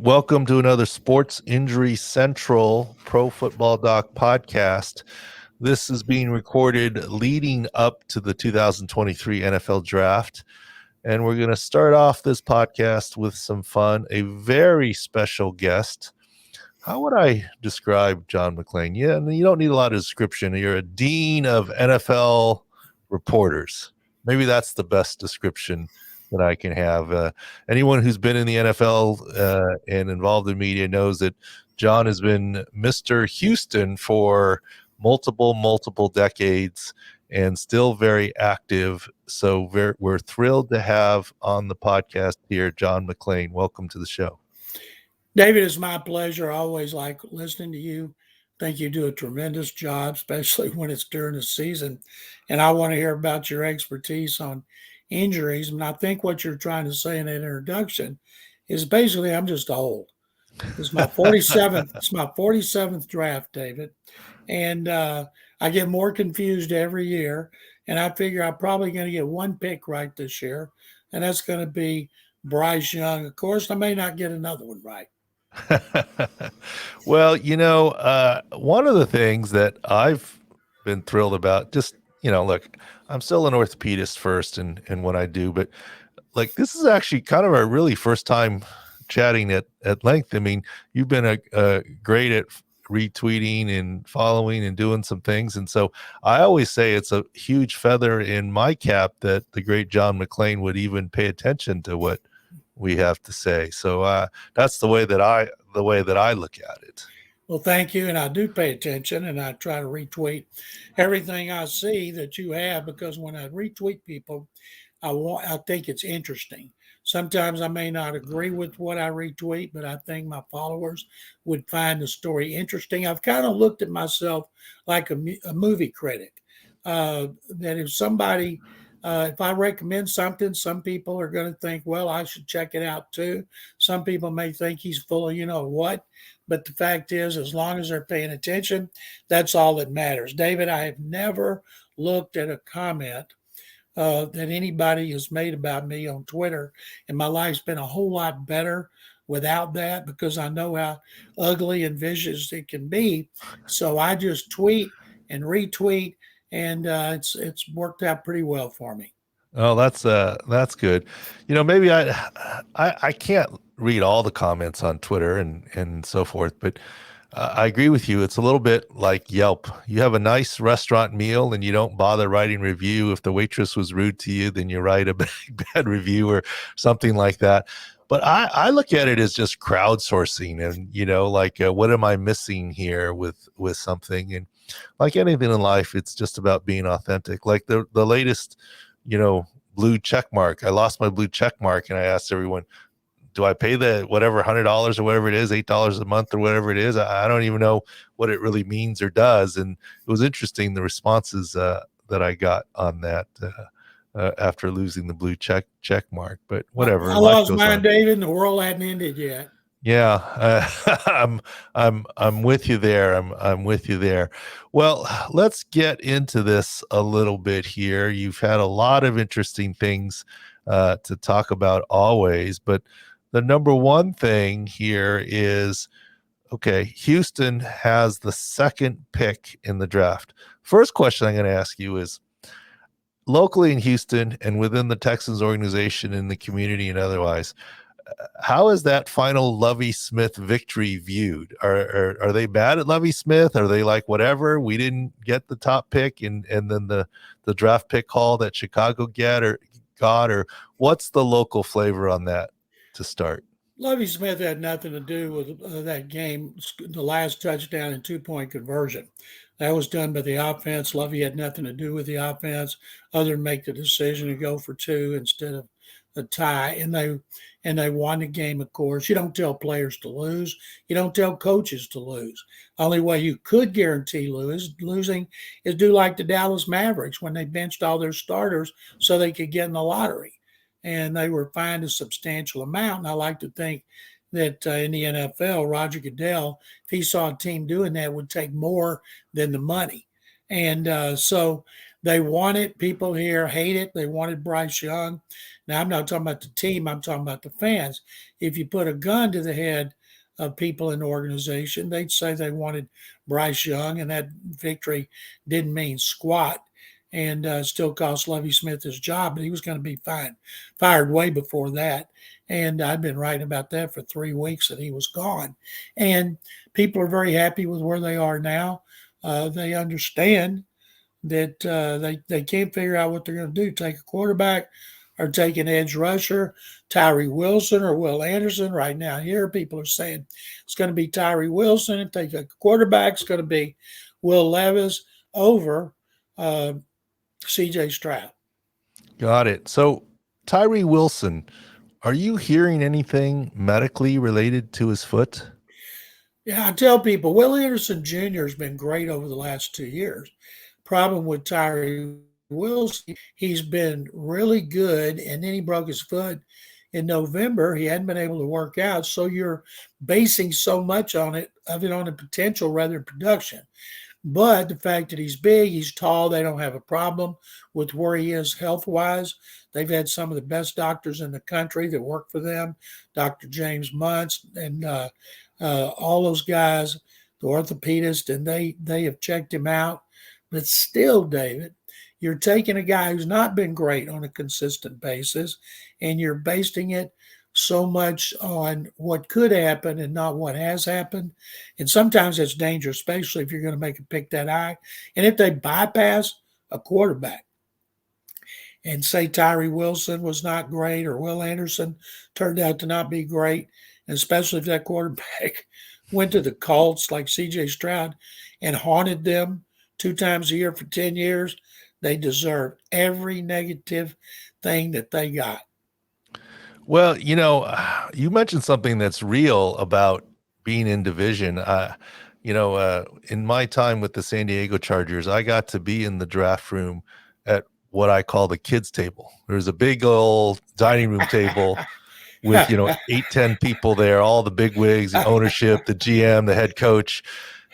Welcome to another Sports Injury Central Pro Football Doc podcast. This is being recorded leading up to the 2023 NFL Draft. And we're going to start off this podcast with some fun. A very special guest. How would I describe John McClain? Yeah, you don't need a lot of description. You're a dean of NFL reporters. Maybe that's the best description that I can have. Anyone who's been in the NFL and involved in media knows that John has been Mr. Houston for multiple decades and still very active. So we're thrilled to have on the podcast here, John McClain. Welcome to the show. David, it's my pleasure. I always like listening to you. I think you do a tremendous job, especially when it's during the season. And I want to hear about your expertise on injuries. And I think what you're trying to say in that introduction is basically I'm just old. It's my 47th. It's my 47th draft, David, and I get more confused every year. And I figure I'm probably going to get one pick right this year, and that's going to be Bryce Young. Of course, I may not get another one right. Well, one of the things that I've been thrilled about, just, look, I'm still an orthopedist first in what I do, but like this is actually kind of our really first time chatting at length. I mean, you've been a great at retweeting and following and doing some things. And so I always say it's a huge feather in my cap that the great John McClain would even pay attention to what we have to say. So that's the way that I look at it. Well, thank you. And I do pay attention and I try to retweet everything I see that you have, because when I retweet people, I think it's interesting. Sometimes I may not agree with what I retweet, but I think my followers would find the story interesting. I've kind of looked at myself like a movie critic. That if I recommend something, some people are going to think, well, I should check it out too. Some people may think he's full of you know what. But the fact is, as long as they're paying attention, that's all that matters. David, I have never looked at a comment that anybody has made about me on Twitter, and my life's been a whole lot better without that, because I know how ugly and vicious it can be. So I just tweet and retweet, and it's worked out pretty well for me. Oh, that's good. Maybe I can't read all the comments on Twitter and so forth, but I agree with you. It's a little bit like Yelp. You have a nice restaurant meal and you don't bother writing review. If the waitress was rude to you, then you write a bad review or something like that. But I look at it as just crowdsourcing, and what am I missing here with something? And like anything in life, it's just about being authentic. Like the latest, blue check mark. I lost my blue check mark, and I asked everyone, do I pay the whatever $100 or whatever it is, $8 a month or whatever it is? I don't even know what it really means or does. And it was interesting, the responses that I got on that after losing the blue check mark. But whatever. I lost mine, David, and the world hadn't ended yet. Yeah, I'm with you there. I'm with you there. Well, let's get into this a little bit here. You've had a lot of interesting things to talk about always, but the number one thing here is, okay, Houston has the second pick in the draft. First question I'm going to ask you is, locally in Houston and within the Texans organization, in the community and otherwise, how is that final Lovie Smith victory viewed? Are they bad at Lovie Smith? Are they like, whatever, we didn't get the top pick and then the draft pick call that Chicago got, or what's the local flavor on that to start? Lovie Smith had nothing to do with that game, the last touchdown and 2-point conversion. That was done by the offense. Lovie had nothing to do with the offense other than make the decision to go for two instead of a tie. And they won the game, of course. You don't tell players to lose. You don't tell coaches to lose. Only way you could guarantee losing is do like the Dallas Mavericks when they benched all their starters so they could get in the lottery. And they were fined a substantial amount. And I like to think that in the NFL, Roger Goodell, if he saw a team doing that, would take more than the money. And so They want it. People here hate it. They wanted Bryce Young. Now, I'm not talking about the team, I'm talking about the fans. If you put a gun to the head of people in the organization, they'd say they wanted Bryce Young, and that victory didn't mean squat and still cost Lovie Smith his job, but he was going to be fired way before that. And I've been writing about that for 3 weeks that he was gone. And people are very happy with where they are now. They understand that they can't figure out what they're going to do. Take a quarterback or take an edge rusher, Tyree Wilson or Will Anderson. Right now, here people are saying it's going to be Tyree Wilson. And take a quarterback, it's going to be Will Levis over C.J. Stroud. Got it. So Tyree Wilson, are you hearing anything medically related to his foot? Yeah, I tell people Will Anderson Jr. has been great over the last 2 years. Problem with Tyree Wilson, he's been really good, and then he broke his foot in November. He hadn't been able to work out, so you're basing so much on it on the potential rather than production. But the fact that he's big, he's tall, they don't have a problem with where he is health wise. They've had some of the best doctors in the country that work for them, Dr. James Muntz and all those guys, the orthopedist, and they have checked him out. But still, David, you're taking a guy who's not been great on a consistent basis, and you're basing it so much on what could happen and not what has happened. And sometimes that's dangerous, especially if you're going to make a pick that high. And if they bypass a quarterback and say Tyree Wilson was not great or Will Anderson turned out to not be great, and especially if that quarterback went to the Colts like C.J. Stroud and haunted them 2 times a year for 10 years, they deserve every negative thing that they got. Well, you mentioned something that's real about being in division. In my time with the San Diego Chargers, I got to be in the draft room at what I call the kids' table. There's a big old dining room table with, 8-10 people there, all the big wigs, the ownership, the GM, the head coach,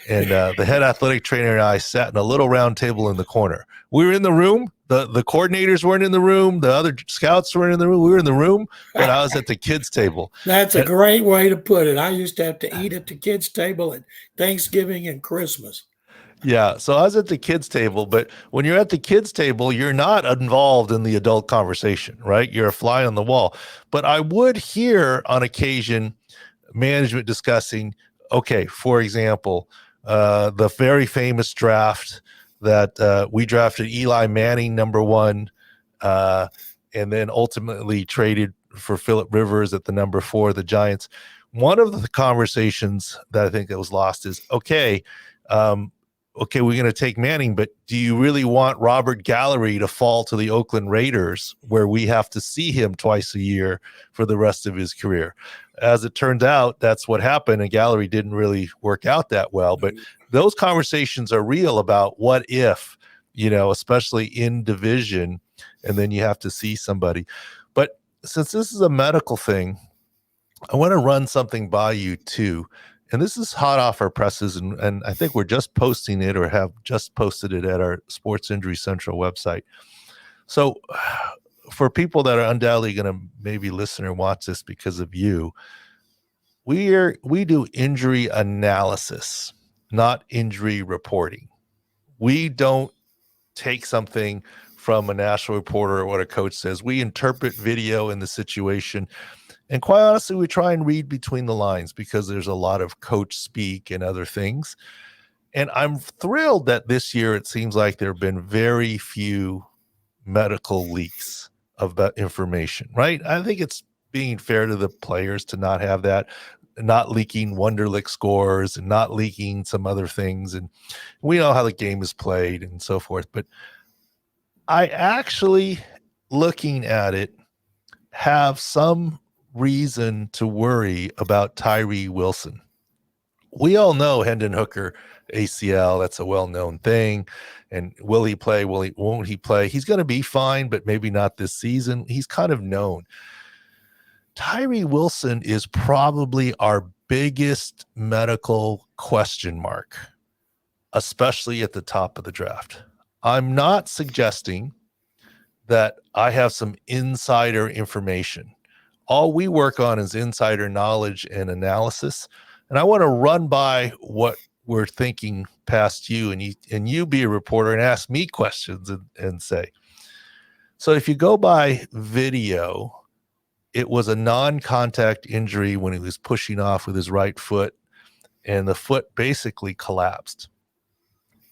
and the head athletic trainer and I sat in a little round table in the corner. We were in the room. The coordinators weren't in the room. The other scouts weren't in the room. We were in the room, but I was at the kids' table. That's a great way to put it. I used to have to eat at the kids' table at Thanksgiving and Christmas. Yeah, so I was at the kids' table, but when you're at the kids' table, you're not involved in the adult conversation, right? You're a fly on the wall. But I would hear on occasion management discussing, okay, for example, the very famous draft that we drafted Eli Manning #1, and then ultimately traded for Philip Rivers at the #4, the Giants. One of the conversations that I think that was lost is, okay, we're going to take Manning, but do you really want Robert Gallery to fall to the Oakland Raiders where we have to see him twice a year for the rest of his career? As it turns out, that's what happened, and Gallery didn't really work out that well. But those conversations are real about what if, especially in division, and then you have to see somebody. But since this is a medical thing, I want to run something by you too. And this is hot off our presses, and I think we're just posting it or have just posted it at our Sports Injury Central website. So for people that are undoubtedly going to maybe listen or watch this because of you, we do injury analysis, not injury reporting. We don't take something from a national reporter or what a coach says. We interpret video in the situation. And quite honestly, we try and read between the lines because there's a lot of coach speak and other things. And I'm thrilled that this year it seems like there have been very few medical leaks of that information, right? I think it's being fair to the players to not have that, not leaking Wonderlic scores and not leaking some other things. And we know how the game is played and so forth. But I actually, looking at it, have some reason to worry about Tyree Wilson. We all know Hendon Hooker ACL, that's a well-known thing. And will he play? Won't he play? He's going to be fine, but maybe not this season. He's kind of known. Tyree Wilson is probably our biggest medical question mark, especially at the top of the draft. I'm not suggesting that I have some insider information. All we work on is insider knowledge and analysis. And I want to run by what we're thinking past you, and you be a reporter and ask me questions and say. So if you go by video, it was a non-contact injury when he was pushing off with his right foot, and the foot basically collapsed.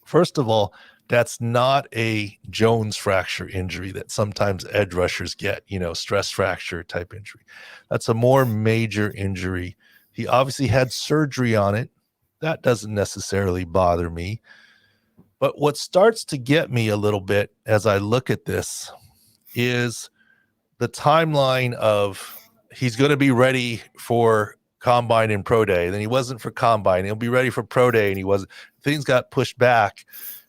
First of all, that's not a Jones fracture injury that sometimes edge rushers get, stress fracture type injury. That's a more major injury. He obviously had surgery on it. That doesn't necessarily bother me. But what starts to get me a little bit as I look at this is the timeline of he's going to be ready for combine and pro day. Then he wasn't for combine. He'll be ready for pro day, and he wasn't. Things got pushed back.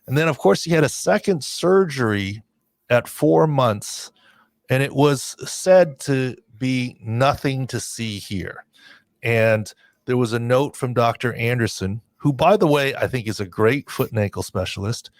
And then, of course, he had a second surgery at 4 months, and it was said to be nothing to see here. And there was a note from Dr. Anderson, who, by the way, I think is a great foot and ankle specialist.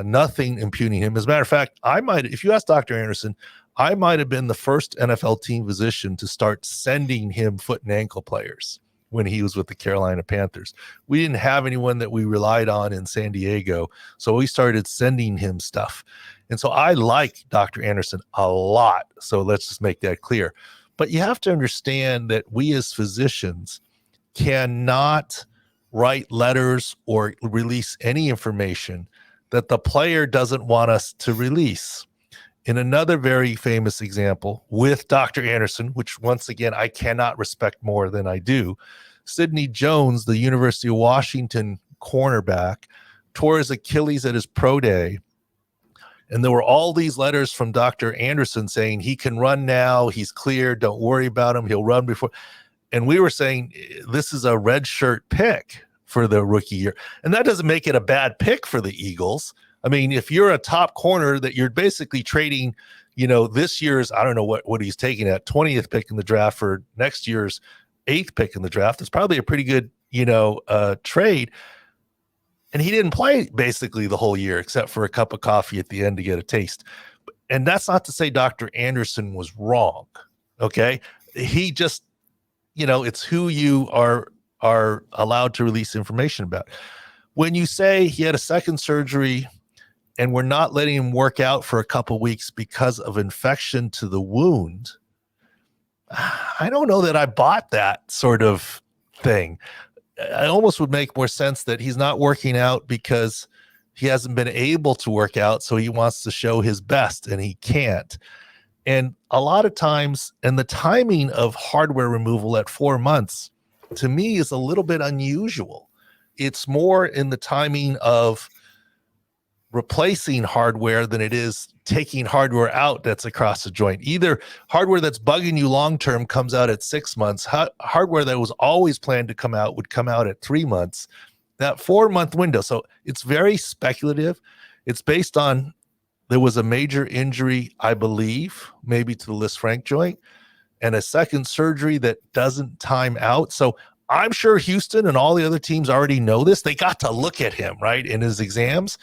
Nothing impugning him. As a matter of fact, if you ask Dr. Anderson, I might have been the first NFL team physician to start sending him foot and ankle players when he was with the Carolina Panthers. We didn't have anyone that we relied on in San Diego, so we started sending him stuff. And so I like Dr. Anderson a lot, so let's just make that clear. But you have to understand that we as physicians cannot write letters or release any information that the player doesn't want us to release. In another very famous example with Dr. Anderson, which once again, I cannot respect more than I do, Sidney Jones, the University of Washington cornerback, tore his Achilles at his pro day. And there were all these letters from Dr. Anderson saying he can run now, he's clear, don't worry about him, he'll run before. And we were saying this is a red shirt pick for the rookie year. And that doesn't make it a bad pick for the Eagles. I mean, if you're a top corner that you're basically trading, this year's, I don't know what he's taking at 20th pick in the draft for next year's 8th pick in the draft, it's probably a pretty good, trade. And he didn't play basically the whole year except for a cup of coffee at the end to get a taste. And that's not to say Dr. Anderson was wrong. Okay. He just, it's who you are allowed to release information about. When you say he had a second surgery and we're not letting him work out for a couple of weeks because of infection to the wound, I don't know that I bought that sort of thing. I almost would make more sense that he's not working out because he hasn't been able to work out, so he wants to show his best and he can't. And a lot of times, and the timing of hardware removal at 4 months, to me, is a little bit unusual. It's more in the timing of replacing hardware than it is taking hardware out that's across the joint. Either hardware that's bugging you long-term comes out at 6 months. Hardware that was always planned to come out would come out at 3 months. That 4-month window. So it's very speculative. It's based on there was a major injury, I believe, maybe to the Lisfranc joint, and a second surgery that doesn't time out. So I'm sure Houston and all the other teams already know this. They got to look at him, right, in his exams.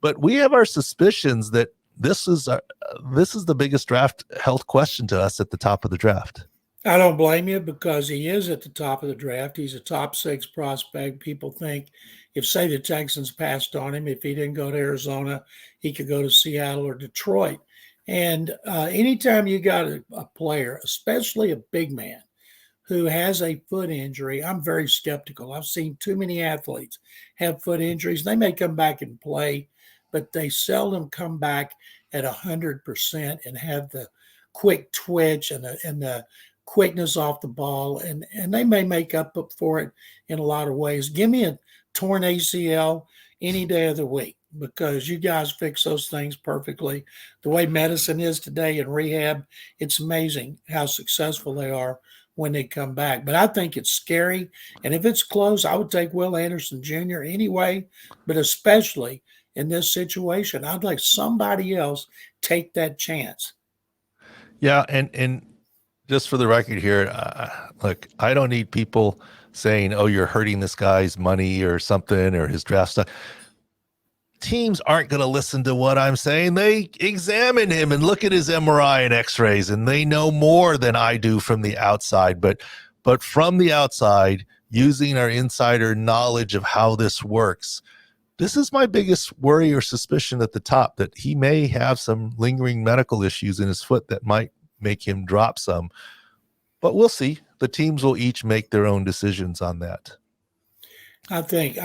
But we have our suspicions that this is the biggest draft health question to us at the top of the draft. I don't blame you because he is at the top of the draft. He's a top 6 prospect. People think if, say, the Texans passed on him, if he didn't go to Arizona, he could go to Seattle or Detroit. And anytime you got a player, especially a big man, who has a foot injury, I'm very skeptical. I've seen too many athletes have foot injuries. They may come back and play, but they seldom come back at 100% and have the quick twitch and the quickness off the ball. And they may make up for it in a lot of ways. Give me a torn ACL any day of the week because you guys fix those things perfectly. The way medicine is today in rehab, it's amazing how successful they are when they come back. But I think it's scary. And if it's close, I would take Will Anderson Jr. anyway, but especially in this situation, I'd like somebody else take that chance. Yeah. And just for the record here, look, I don't need people saying, oh, you're hurting this guy's money or something or his draft stuff. teams aren't going to listen to what I'm saying. They examine him and look at his MRI and x-rays, and they know more than I do from the outside. But from the outside, using our insider knowledge of how this works, this is my biggest worry or suspicion at the top, that he may have some lingering medical issues in his foot that might make him drop some. But we'll see. The teams will each make their own decisions on that. I think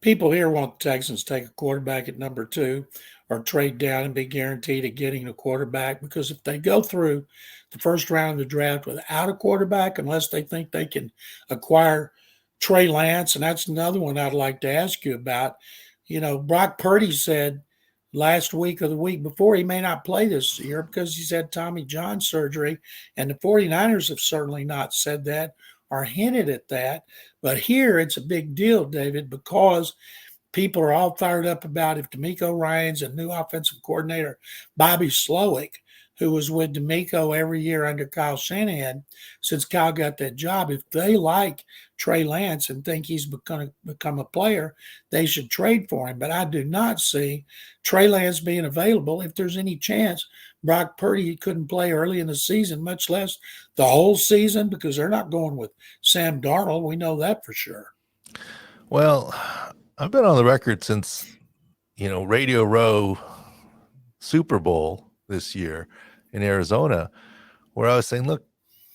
people here want the Texans to take a quarterback at number 2 or trade down and be guaranteed of getting a quarterback, because if they go through the first round of the draft without a quarterback, unless they think they can acquire Trey Lance, and that's another one I'd like to ask you about. You know, Brock Purdy said last week or the week before he may not play this year because he's had Tommy John surgery, and the 49ers have certainly not said that or hinted at that. But here it's a big deal, David, because people are all fired up about if DeMeco Ryans and new offensive coordinator Bobby Slowick, who was with DeMeco every year under Kyle Shanahan since Kyle got that job, if they like Trey Lance and think he's going to become a player, they should trade for him. But I do not see Trey Lance being available if there's any chance Brock Purdy couldn't play early in the season, much less the whole season, because they're not going with Sam Darnold. We know that for sure. Well, I've been on the record since, Radio Row Super Bowl this year in Arizona, where I was saying, look,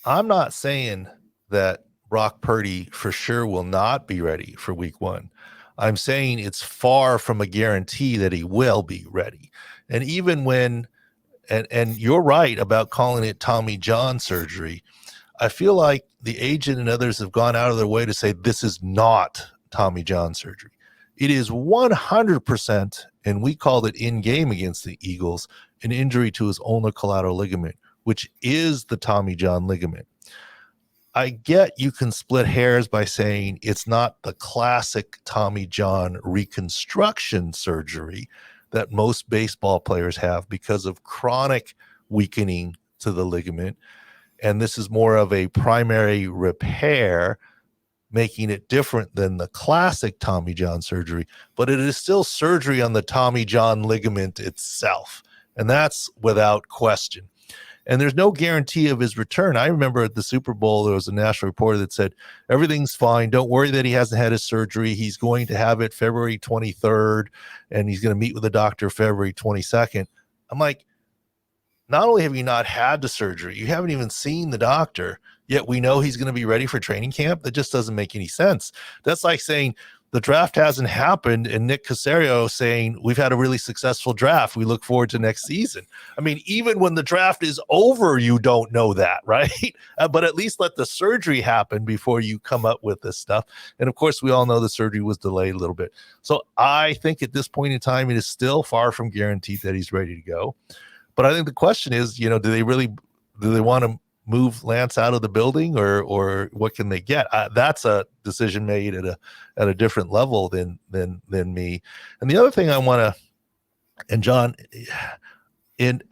I'm not saying that Brock Purdy for sure will not be ready for week 1. I'm saying it's far from a guarantee that he will be ready. And even when, and you're right about calling it Tommy John surgery, I feel like the agent and others have gone out of their way to say this is not Tommy John surgery. It is 100%, and we called it in game against the Eagles, an injury to his ulnar collateral ligament, which is the Tommy John ligament. I get you can split hairs by saying it's not the classic Tommy John reconstruction surgery that most baseball players have because of chronic weakening to the ligament. And this is more of a primary repair, making it different than the classic Tommy John surgery, but it is still surgery on the Tommy John ligament itself. And that's without question. And there's no guarantee of his return. I remember at the Super Bowl, there was a national reporter that said, everything's fine. Don't worry that he hasn't had his surgery. He's going to have it February 23rd, and he's going to meet with the doctor February 22nd. I'm like, not only have you not had the surgery, you haven't even seen the doctor, yet we know he's going to be ready for training camp. That just doesn't make any sense. That's like saying the draft hasn't happened and Nick Caserio saying we've had a really successful draft. We look forward to next season. I mean, even when the draft is over, you don't know that, right? But at least let the surgery happen before you come up with this stuff. And of course, we all know the surgery was delayed a little bit. So I think at this point in time, it is still far from guaranteed that he's ready to go. But I think the question is, do they want to move Lance out of the building, or what can they get? That's a decision made at a different level than me. And the other thing I want to, and John,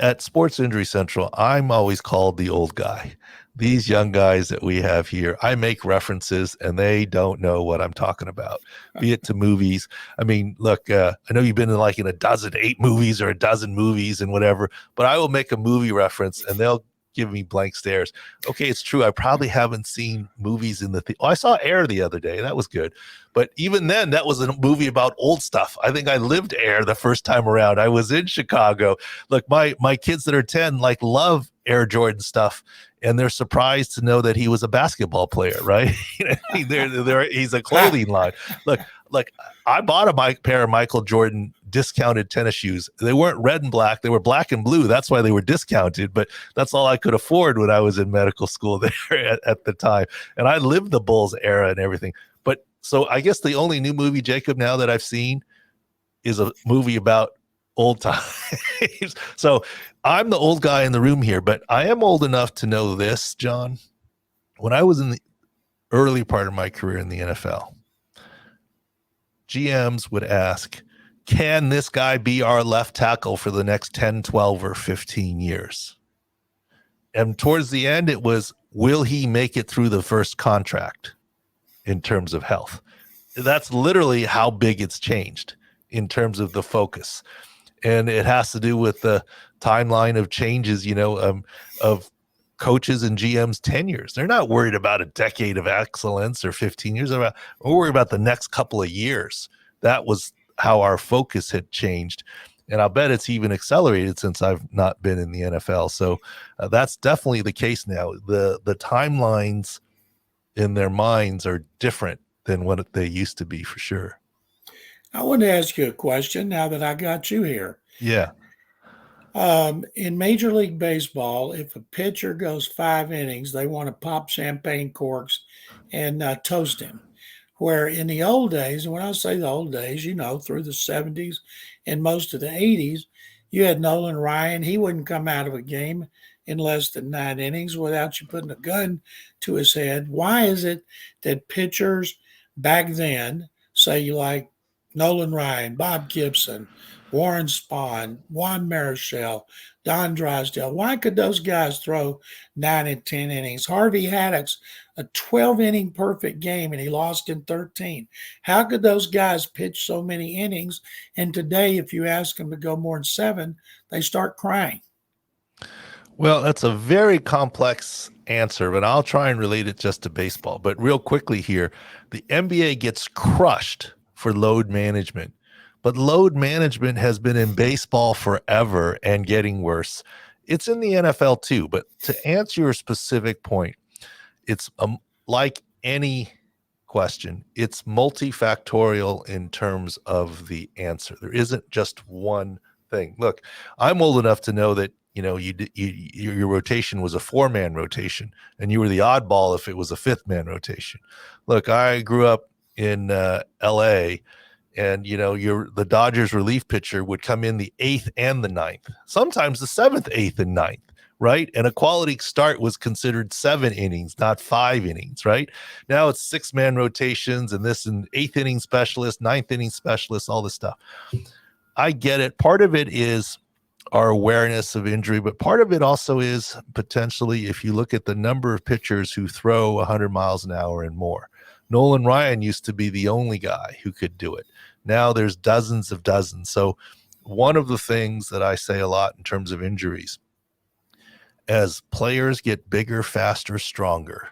at Sports Injury Central, I'm always called the old guy. These young guys that we have here, I make references and they don't know what I'm talking about, be it to movies. I mean, look, I know you've been in 8 movies or a dozen movies and whatever, but I will make a movie reference and they'll give me blank stares. Okay, it's true. I probably haven't seen movies in the I saw Air the other day. That was good. But even then, that was a movie about old stuff. I think I lived Air the first time around. I was in Chicago. Look, my kids that are 10 love Air Jordan stuff, and they're surprised to know that he was a basketball player, right? He's a clothing line. Look, I bought a pair of Michael Jordan discounted tennis shoes. They weren't red and black. They were black and blue. That's why they were discounted, but that's all I could afford when I was in medical school there at the time. And I lived the Bulls era and everything. But so I guess the only new movie, Jacob, now that I've seen is a movie about old times. So I'm the old guy in the room here, but I am old enough to know this, John. When I was in the early part of my career in the NFL, GMs would ask, can this guy be our left tackle for the next 10, 12, or 15 years? And towards the end, it was, will he make it through the first contract in terms of health? That's literally how big it's changed. in terms of the focus. And it has to do with the timeline of changes, of coaches and GMs tenures. They're not worried about a decade of excellence or 15 years. We're worried about the next couple of years. That was how our focus had changed. And I'll bet it's even accelerated since I've not been in the NFL. So that's definitely the case now. The timelines in their minds are different than what they used to be, for sure. I want to ask you a question now that I got you here. Yeah. In Major League Baseball, if a pitcher goes 5 innings, they want to pop champagne corks and toast him. Where in the old days, and when I say the old days, through the 70s and most of the 80s, you had Nolan Ryan. He wouldn't come out of a game in less than 9 innings without you putting a gun to his head. Why is it that pitchers back then, say like Nolan Ryan, Bob Gibson, Warren Spahn, Juan Marichal, Don Drysdale, why could those guys throw 9 and 10 innings? Harvey Haddock's a 12-inning perfect game and he lost in 13. How could those guys pitch so many innings? And today, if you ask them to go more than 7, they start crying. Well, that's a very complex answer, but I'll try and relate it just to baseball. But real quickly here, the NBA gets crushed for load management. But load management has been in baseball forever and getting worse. It's in the NFL too. But to answer your specific point, it's like any question, it's multifactorial in terms of the answer. There isn't just one thing. Look, I'm old enough to know that your rotation was a 4-man rotation, and you were the oddball if it was a 5th-man rotation. Look, I grew up in L.A., and the Dodgers relief pitcher would come in the 8th and the 9th, sometimes the 7th, 8th, and 9th. Right. And a quality start was considered 7 innings, not 5 innings. Right now it's 6-man rotations and this and 8th inning specialist, 9th inning specialist, all this stuff. I get it. Part of it is our awareness of injury, but part of it also is potentially if you look at the number of pitchers who throw 100 miles an hour and more. Nolan Ryan used to be the only guy who could do it. Now there's dozens of dozens. So one of the things that I say a lot in terms of injuries, as players get bigger, faster, stronger,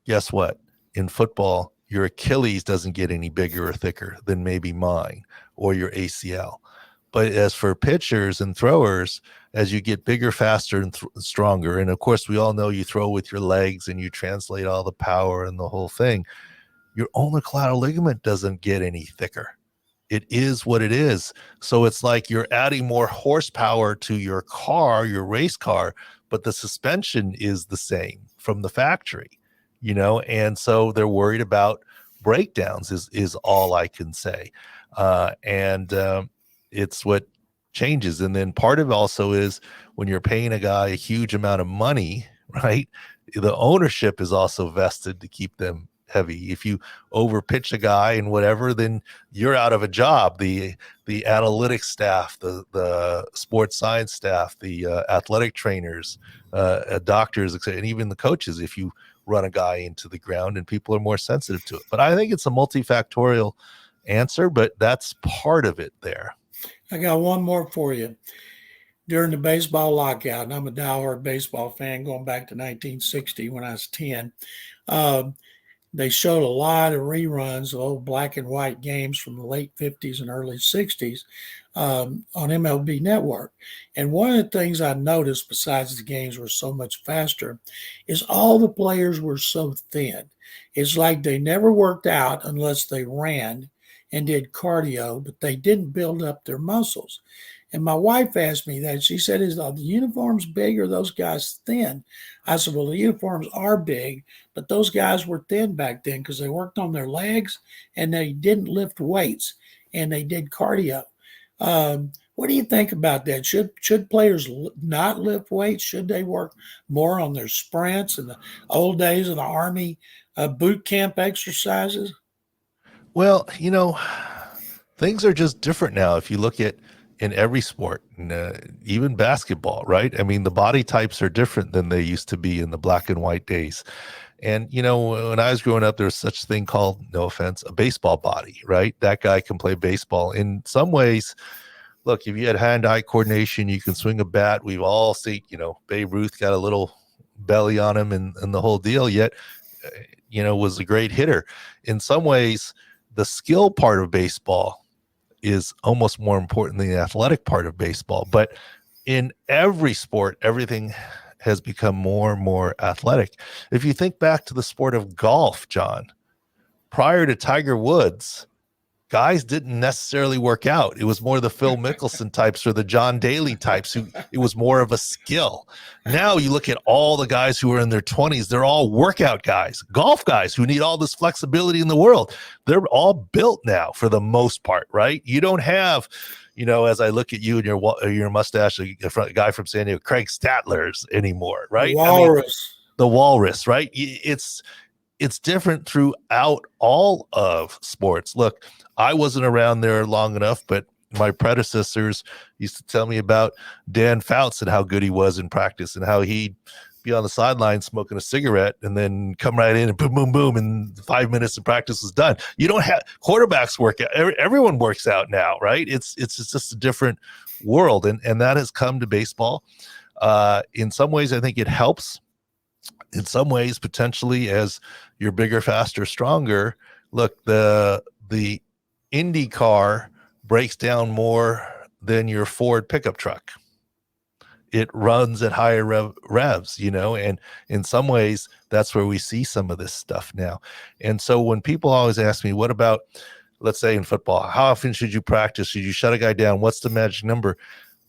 guess what? In football, your Achilles doesn't get any bigger or thicker than maybe mine or your ACL. But as for pitchers and throwers, as you get bigger, faster, and stronger, and of course, we all know you throw with your legs and you translate all the power and the whole thing, your ulnar collateral ligament doesn't get any thicker. It is what it is. So it's like you're adding more horsepower to your car, your race car, but the suspension is the same from the factory, and so they're worried about breakdowns is all I can say. It's what changes. And then part of it also is when you're paying a guy a huge amount of money, right? The ownership is also vested to keep them heavy. If you overpitch a guy and whatever, then you're out of a job. The analytics staff, the sports science staff, the athletic trainers, doctors, etc., and even the coaches, if you run a guy into the ground, and people are more sensitive to it. But I think it's a multifactorial answer, but that's part of it there. I got one more for you. During the baseball lockout, and I'm a diehard baseball fan going back to 1960 when I was 10, they showed a lot of reruns of old black and white games from the late 50s and early 60s on MLB Network. And one of the things I noticed, besides the games were so much faster, is all the players were so thin. It's like they never worked out unless they ran and did cardio, but they didn't build up their muscles. And my wife asked me that. She said, "Is the uniforms big or those guys thin?" I said, "Well, the uniforms are big, but those guys were thin back then because they worked on their legs and they didn't lift weights and they did cardio." What do you think about that? Should players not lift weights? Should they work more on their sprints and the old days of the Army boot camp exercises? Well, things are just different now. If you look at in every sport, even basketball, right? I mean, the body types are different than they used to be in the black and white days. And, when I was growing up, there was such a thing called, no offense, a baseball body, right? That guy can play baseball. In some ways, look, if you had hand-eye coordination, you can swing a bat. We've all seen, Babe Ruth got a little belly on him and the whole deal, yet, was a great hitter. In some ways, the skill part of baseball is almost more important than the athletic part of baseball. But in every sport, everything has become more and more athletic. If you think back to the sport of golf, John, prior to Tiger Woods, guys didn't necessarily work out. It was more the Phil Mickelson types or the John Daly types who it was more of a skill. Now you look at all the guys who are in their 20s, they're all workout guys, golf guys who need all this flexibility in the world. They're all built now for the most part, right? You don't have, as I look at you and your mustache, a guy from San Diego, Craig Statler's anymore, right? The walrus, right? It's different throughout all of sports. Look, I wasn't around there long enough, but my predecessors used to tell me about Dan Fouts and how good he was in practice and how he'd be on the sideline smoking a cigarette and then come right in and boom, boom, boom, and 5 minutes of practice was done. You don't have quarterbacks work out. Everyone works out now, right? It's just a different world, and that has come to baseball. In some ways, I think it helps. In some ways, potentially, as you're bigger, faster, stronger. Look, the Indy car breaks down more than your Ford pickup truck. It runs at higher revs, and in some ways, that's where we see some of this stuff now. And so when people always ask me, what about, let's say in football, how often should you practice? Should you shut a guy down? What's the magic number?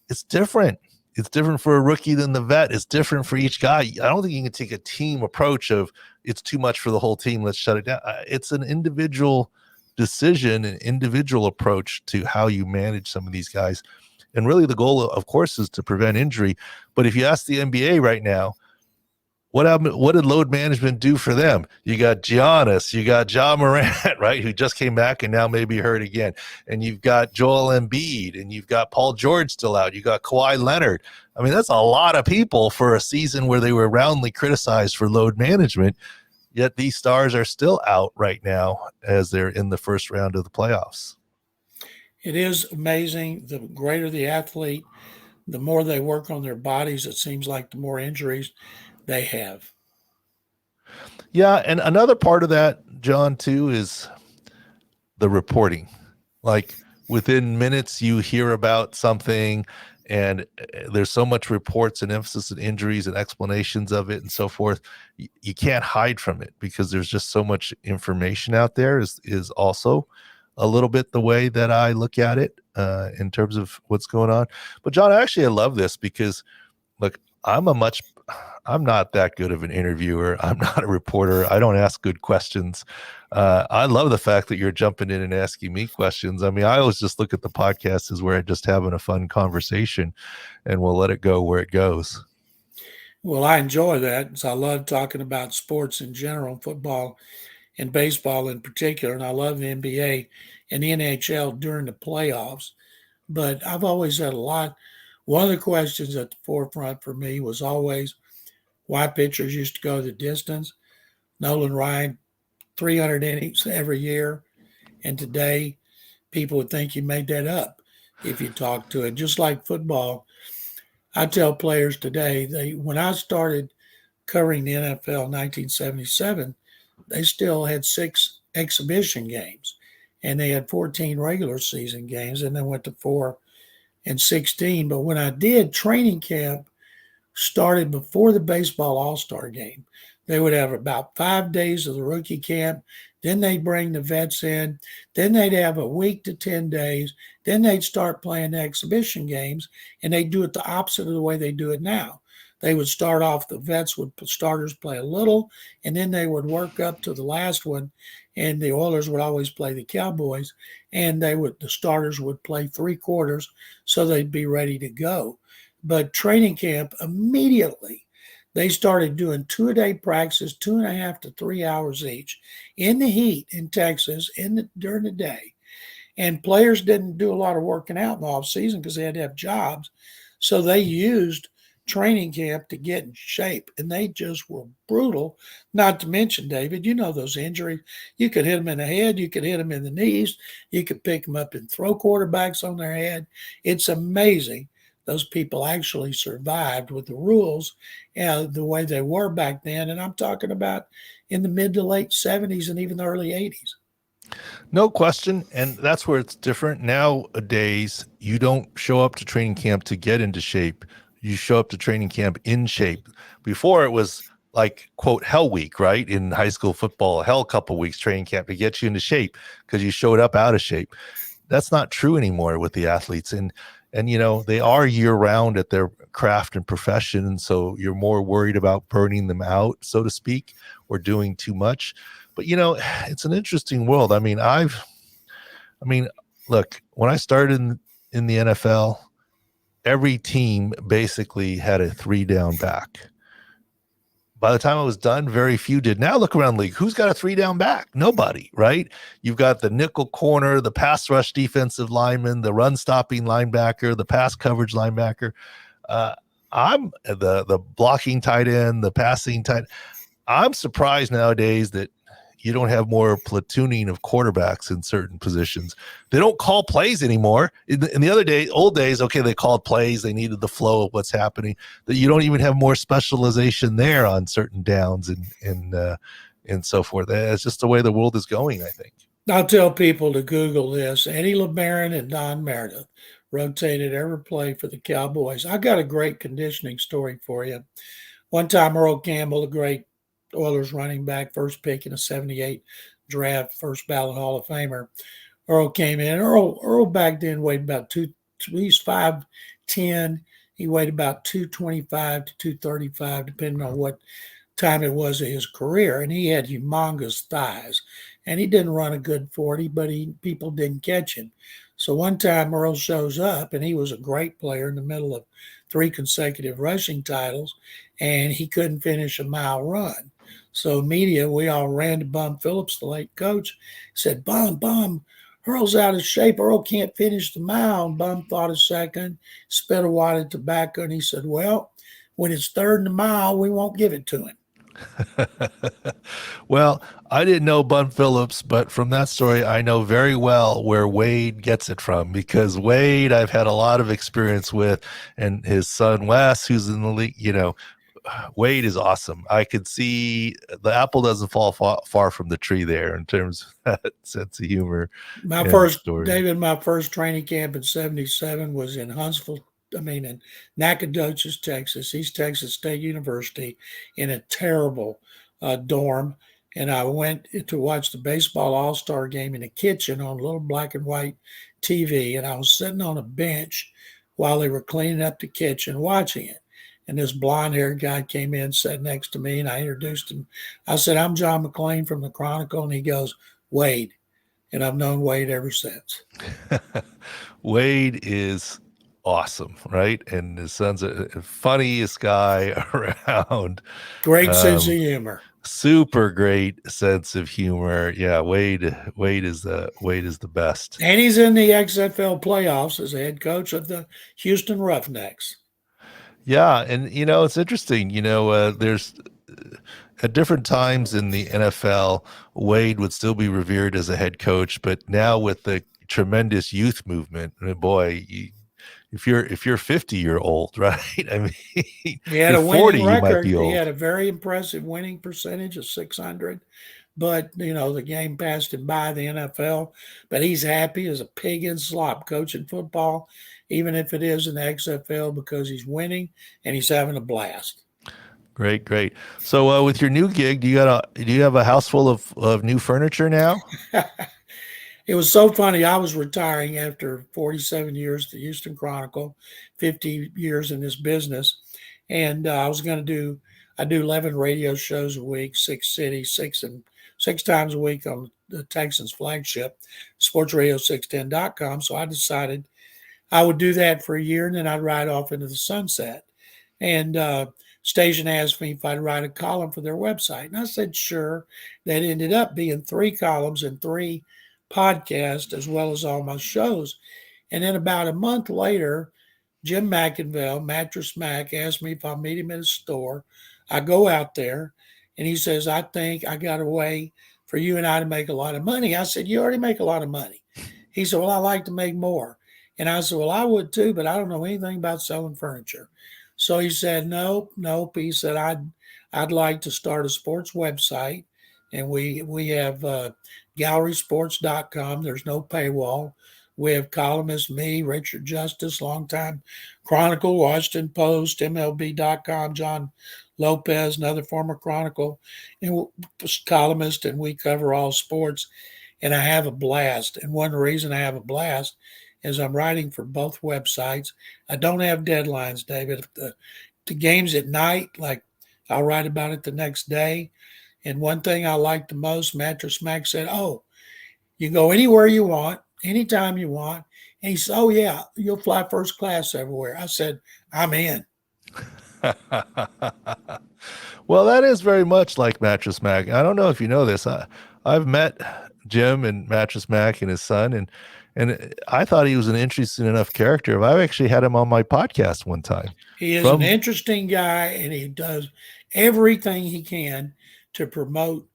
It's different. It's different for a rookie than the vet. It's different for each guy. I don't think you can take a team approach of it's too much for the whole team, let's shut it down. It's an individual decision, an individual approach to how you manage some of these guys. And really the goal, of course, is to prevent injury. But if you ask the NBA right now, what happened? What did load management do for them? You got Giannis, you got Ja Morant, right, who just came back and now may be hurt again. And you've got Joel Embiid, and you've got Paul George still out. You got Kawhi Leonard. I mean, that's a lot of people for a season where they were roundly criticized for load management. Yet these stars are still out right now as they're in the first round of the playoffs. It is amazing. The greater the athlete, the more they work on their bodies, it seems like the more injuries they have. Yeah, and another part of that, John, too, is the reporting. Like within minutes, you hear about something, and there's so much reports and emphasis on injuries and explanations of it and so forth. You can't hide from it because there's just so much information out there. Is also a little bit the way that I look at it in terms of what's going on. But John, I love this because, look, I'm not that good of an interviewer. I'm not a reporter. I don't ask good questions. I love the fact that you're jumping in and asking me questions. I mean, I always just look at the podcast as where I'm just having a fun conversation, and we'll let it go where it goes. Well, I enjoy that. So I love talking about sports in general, football and baseball in particular, and I love the NBA and the NHL during the playoffs. But I've always had one of the questions at the forefront for me was always why pitchers used to go the distance. Nolan Ryan, 300 innings every year. And today, people would think you made that up if you talk to it. Just like football, I tell players today, when I started covering the NFL in 1977, they still had 6 exhibition games. And they had 14 regular season games, and then went to 4 and 16. But when I did, training camp started before the baseball all-star game. They would have about 5 days of the rookie camp. Then they'd bring the vets in. Then they'd have a week to 10 days. Then they'd start playing the exhibition games, and they'd do it the opposite of the way they do it now. They would start off, the starters play a little, and then they would work up to the last one, and the Oilers would always play the Cowboys, and the starters would play 3 quarters, so they'd be ready to go. But training camp, immediately, they started doing 2-a-day practices, 2.5 to 3 hours each, in the heat in Texas during the day. And players didn't do a lot of working out in the off season because they had to have jobs. So they used training camp to get in shape, and they just were brutal. Not to mention, David, you know those injuries. You could hit them in the head, you could hit them in the knees, you could pick them up and throw quarterbacks on their head. It's amazing those people actually survived with the rules the way they were back then. And I'm talking about in the mid to late 70s and even the early 80s. No question. And that's where it's different. Nowadays, you don't show up to training camp to get into shape. You show up to training camp in shape. Before it was like, quote, hell week, right? In high school football, hell couple weeks training camp to get you into shape because you showed up out of shape. That's not true anymore with the athletes. And you know, they are year round at their craft and profession. And so you're more worried about burning them out, so to speak, or doing too much. But you know, it's an interesting world. Look, when I started in the NFL, every team basically had a 3-down back. By the time I was done, very few did. Now look around the league. Who's got a 3-down back? Nobody, right? You've got the nickel corner, the pass rush defensive lineman, the run stopping linebacker, the pass coverage linebacker. I'm the blocking tight end, the passing tight. I'm surprised nowadays that you don't have more platooning of quarterbacks in certain positions. They don't call plays anymore. In the old days, okay, they called plays. They needed the flow of what's happening. That you don't even have more specialization there on certain downs and so forth. That's just the way the world is going, I think. I'll tell people to Google this. Eddie LeBaron and Don Meredith rotated every play for the Cowboys. I got a great conditioning story for you. One time, Earl Campbell, the great Oilers running back, first pick in a 78 draft, first ballot Hall of Famer. Earl came in. Earl back then weighed about he's 5'10". He weighed about 225 to 235, depending on what time it was of his career. And he had humongous thighs. And he didn't run a good 40, but people didn't catch him. So one time Earl shows up, and he was a great player in the middle of 3 consecutive rushing titles, and he couldn't finish a mile run. So media, we all ran to Bum Phillips, the late coach, said, Bum, Earl's out of shape. Earl can't finish the mile. And Bum thought a second, spit a wad of tobacco, and he said, well, when it's third in the mile, we won't give it to him. Well, I didn't know Bun Phillips, but from that story, I know very well where Wade gets it from, because Wade, I've had a lot of experience with, and his son Wes, who's in the league, you know, Wade is awesome. I could see the apple doesn't fall far from the tree there in terms of that sense of humor. My first training camp in 77 was in in Nacogdoches, Texas, East Texas State University, in a terrible dorm. And I went to watch the baseball all-star game in the kitchen on a little black and white TV. And I was sitting on a bench while they were cleaning up the kitchen watching it. And this blonde-haired guy came in, sat next to me, and I introduced him. I said, I'm John McClain from the Chronicle. And he goes, Wade. And I've known Wade ever since. Wade is awesome, right? And his son's the funniest guy around. Great sense of humor. Super great sense of humor. Yeah, Wade is the best. And he's in the XFL playoffs as a head coach of the Houston Roughnecks. Yeah, and you know, it's interesting. You know, there's at different times in the NFL, Wade would still be revered as a head coach, but now with the tremendous youth movement, boy, if you're 50, you're old, right? I mean, he had a winning 40, record. you might be old. He had a very impressive winning percentage of 600. But, you know, the game passed him by, the NFL. But he's happy as a pig in slop coaching football, even if it is in the XFL, because he's winning and he's having a blast. Great. So with your new gig, do you have a house full of new furniture now? It was so funny. I was retiring after 47 years at the Houston Chronicle, 50 years in this business. And I was going to I do 11 radio shows a week, 6 cities, six times a week on the Texans flagship, sportsradio610.com. So I decided I would do that for a year, and then I'd ride off into the sunset. And station asked me if I'd write a column for their website. And I said, sure. That ended up being 3 columns and 3 podcasts, as well as all my shows. And then about a month later, Jim McInville, Mattress Mack, asked me if I'll meet him at a store. I go out there and he says, I think I got a way for you and I to make a lot of money. I said, you already make a lot of money. He said, well, I like to make more. And I said, well, I would too, but I don't know anything about selling furniture. So he said, nope. He said, I'd like to start a sports website. And we have gallerysports.com. There's no paywall. We have columnists, me, Richard Justice, longtime Chronicle, Washington Post, MLB.com, John Lopez, another former Chronicle and columnist, and we cover all sports. And I have a blast. And one reason I have a blast is I'm writing for both websites. I don't have deadlines, David. If the game's at night, like I'll write about it the next day. And one thing I like the most, Mattress Mack said, oh, you go anywhere you want, anytime you want. And he said, oh, yeah, you'll fly first class everywhere. I said, I'm in. Well, that is very much like Mattress Mack. I don't know if you know this. I've met Jim and Mattress Mack and his son, and I thought he was an interesting enough character. I've actually had him on my podcast one time. He is an interesting guy, and he does everything he can to promote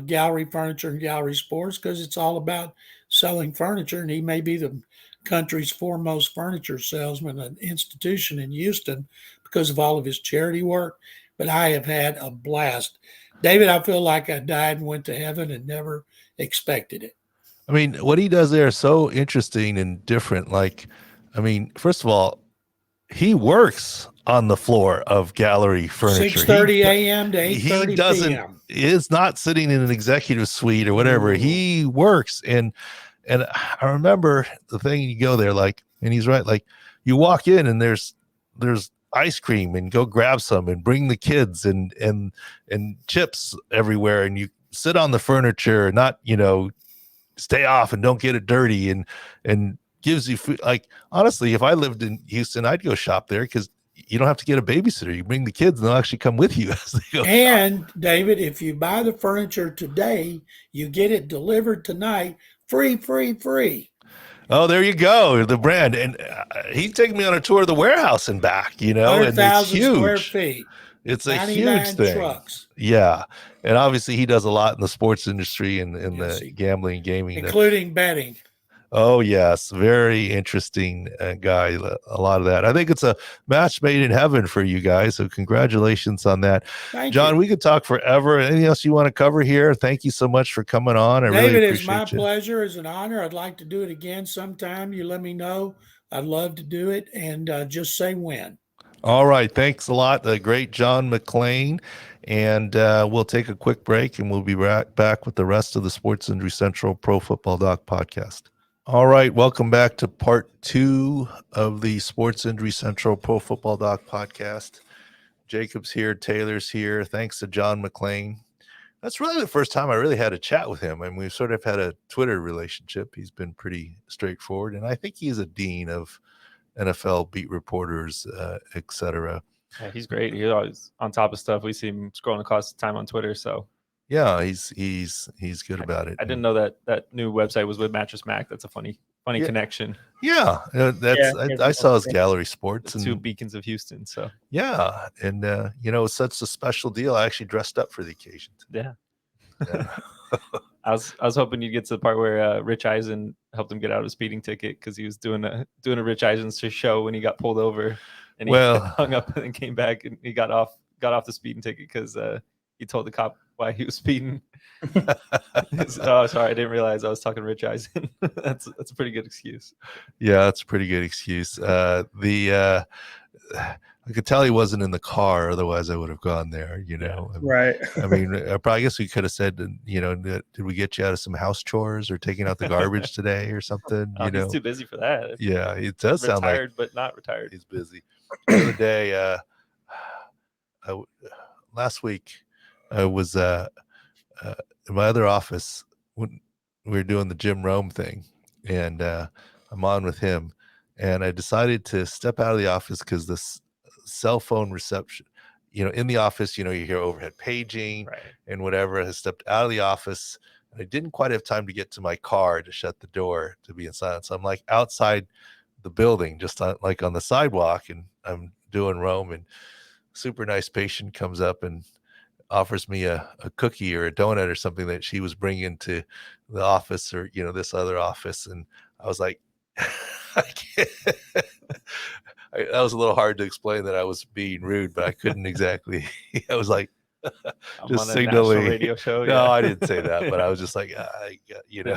gallery furniture and gallery sports because it's all about selling furniture. And he may be the country's foremost furniture salesman, an institution in Houston because of all of his charity work. But I have had a blast. David, I feel like I died and went to heaven and never expected it. I mean, what he does there is so interesting and different. Like, I mean, first of all, he works on the floor of gallery furniture. 6:30 a.m. to 8:30 p.m. He is not sitting in an executive suite or whatever. Ooh. He works. And I remember the thing, you go there, like, and he's right. Like, you walk in and there's ice cream, and go grab some and bring the kids and chips everywhere. And you sit on the furniture, not, stay off and don't get it dirty, and gives you food. Like, honestly, if I lived in Houston, I'd go shop there because you don't have to get a babysitter. You bring the kids and they'll actually come with you as they go And shop. David, if you buy the furniture today, you get it delivered tonight, free. Oh, there you go. The brand. And he's taking me on a tour of the warehouse and back, and it's 100,000 square huge. feet. It's a huge thing. Trucks. Yeah. And obviously he does a lot in the sports industry and in Yes, the gambling and gaming. Including betting. Oh, yes. Very interesting guy. A lot of that. I think it's a match made in heaven for you guys. So congratulations on that. Thank John, you. we could talk forever. Anything else you want to cover here? Thank you so much for coming on. I David, really it's appreciate my you. pleasure. It's an honor. I'd like to do it again sometime. You let me know. I'd love to do it. And just say when. All right. Thanks a lot. The great John McClain. And we'll take a quick break and we'll be back with the rest of the Sports Injury Central Pro Football Doc podcast. All right. Welcome back to part 2 of the Sports Injury Central Pro Football Doc podcast. Jacob's here. Taylor's here. Thanks to John McClain. That's really the first time I really had a chat with him. And we've sort of had a Twitter relationship. He's been pretty straightforward. And I think he's a dean of NFL beat reporters, et cetera. Yeah, he's great. He's always on top of stuff. We see him scrolling across the time on Twitter. So yeah, he's good about it. I didn't know that new website was with Mattress Mack. That's a funny connection. Yeah, I saw his gallery sports and 2 beacons of Houston. So yeah, and it's such a special deal. I actually dressed up for the occasion. Yeah. I was hoping you'd get to the part where Rich Eisen helped him get out of a speeding ticket because he was doing a Rich Eisen show when he got pulled over, and he hung up and then came back and he got off the speeding ticket because he told the cop why he was speeding. Oh, sorry, I didn't realize I was talking to Rich Eisen. That's a pretty good excuse. Yeah, that's a pretty good excuse. I could tell he wasn't in the car, otherwise I would have gone there, Right. I mean, I guess we could have said, did we get you out of some house chores or taking out the garbage today or something? He's too busy for that. Yeah, it does sound like retired, but not retired. He's busy. The other day, last week, I was in my other office when we were doing the Jim Rome thing, and I'm on with him, and I decided to step out of the office because this cell phone reception, in the office, you hear overhead paging and whatever. I stepped out of the office and I didn't quite have time to get to my car to shut the door to be in silence. So I'm like outside the building, just like on the sidewalk, and I'm doing Rome, and super nice patient comes up and offers me a cookie or a donut or something that she was bringing to the office, or this other office, and I was like, I can't. That was a little hard to explain that I was being rude, but I couldn't exactly. I was like, I'm just on a national signaling. radio show. No, Yeah. I didn't say that, but I was just like,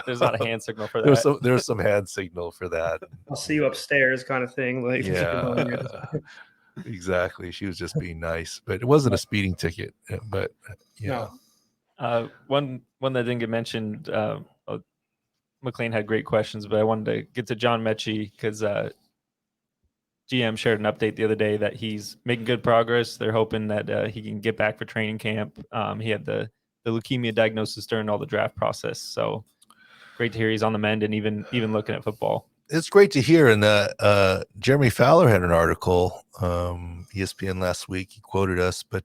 There's not a hand signal for there was that. there was some hand signal for that. I'll see you upstairs kind of thing. Like, Yeah, exactly. She was just being nice, but it wasn't a speeding ticket. But yeah, One that didn't get mentioned. McClain had great questions, but I wanted to get to John Metchie because GM shared an update the other day that he's making good progress. They're hoping that he can get back for training camp. He had the leukemia diagnosis during all the draft process, so great to hear he's on the mend and even looking at football. It's great to hear. And Jeremy Fowler had an article, ESPN last week. He quoted us, but